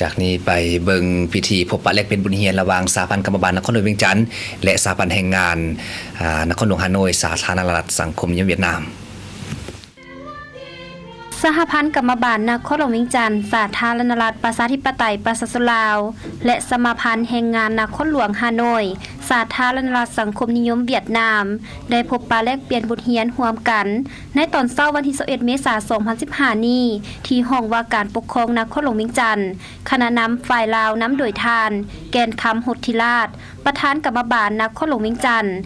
จากนี้ไปเบิงพิธีพบปะแลกเปลี่ยนบุญเฮียนระหว่างสหพันธ์กรรมบาลนครหลวงเวียงจันทร์และสหพันธ์แรงงานนครหลวงฮานอยสาธารณรัฐสังคมนิยมเวียดนามสหพันธ์กรรมบาลนครหลวงเวียงจันทร์สาธารณรัฐประชาธิปไตยประชาชนลาวและสมาพันธ์แรงงานนครหลวงฮานอยสาธารณรัฐสังคมนิยมเวียดนามได้พบปะแลกเปลี่ยนบทเรียนร่วมกันในตอนเช้าวันที่21เมษายน2015นี้ที่ห้องว่าการปกครองนครหลวงเวียงจันทร์คณะนำฝ่ายลาวน้ำโดยทานแกนคำหดทิราชประธานกรรมบาลนครหลวงเวียงจันทร์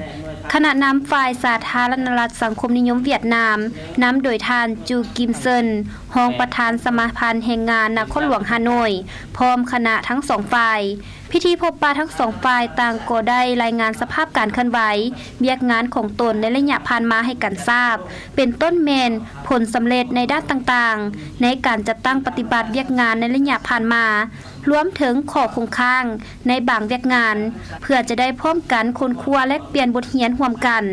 คณะนำฝ่ายสาธารณรัฐสังคมนิยมเวียดนามน้ำโดยทานจูกิมเซินรองประธานสมาพันธ์แรงงานนครหลวงฮานอยพร้อมคณะทั้งสองฝ่ายพิธีพบปะทั้งสองฝ่ายต่างก็ได้รายงานสภาพการเคลื่อนไหวเวียกงานของตนในระยะผ่านมาให้กันทราบเป็นต้นเมนผลสำเร็จในด้านต่างๆในการจัดตั้งปฏิบัติเวียกงานในระยะผ่านมารวมถึงข้อคงค้างในบางเวียกงานเพื่อจะได้พร้อมกันค้นคว้าและเปลี่ยนบทเรียนร่วมกัน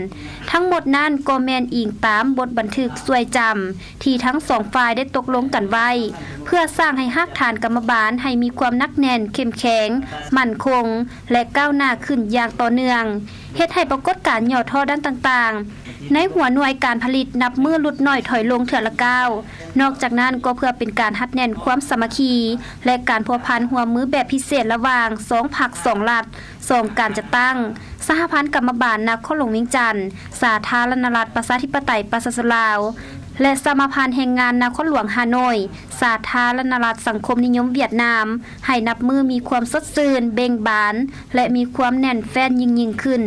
ทั้งหมดนั้นก็แม่นอิงตามบทบันทึกสวยจำที่ทั้งสองฝ่ายได้ตกลงกันไว้เพื่อสร้างให้รากฐานกรรมบาลให้มีความนักแน่นเข้มแข็งมั่นคงและก้าวหน้าขึ้นอย่างต่อเนื่องเฮ็ดให้ปรากฏการณ์ย่อท่อด้านต่างๆในหัวหน่วยการผลิตนับมือลดน้อยถอยลงเถื่อละก้าวนอกจากนั้นก็เพื่อเป็นการหัดแน่นความสามัคคีและการพัวพันหัวมือแบบพิเศษระหว่าง2พรรค2รัฐ2การจัดตั้งสหพันธ์กรรมบาลนครหลวงเวียงจันทร์สาธารณรัฐประชาธิปไตยประชาชนลาวและสมาพันธ์แรงงานนครหลวงฮานอยสาธารณรัฐสังคมนิยมเวียดนามให้นับมือมีความสดชื่นเบ่งบานและมีความแน่นแฟ้นยิ่งขึ้น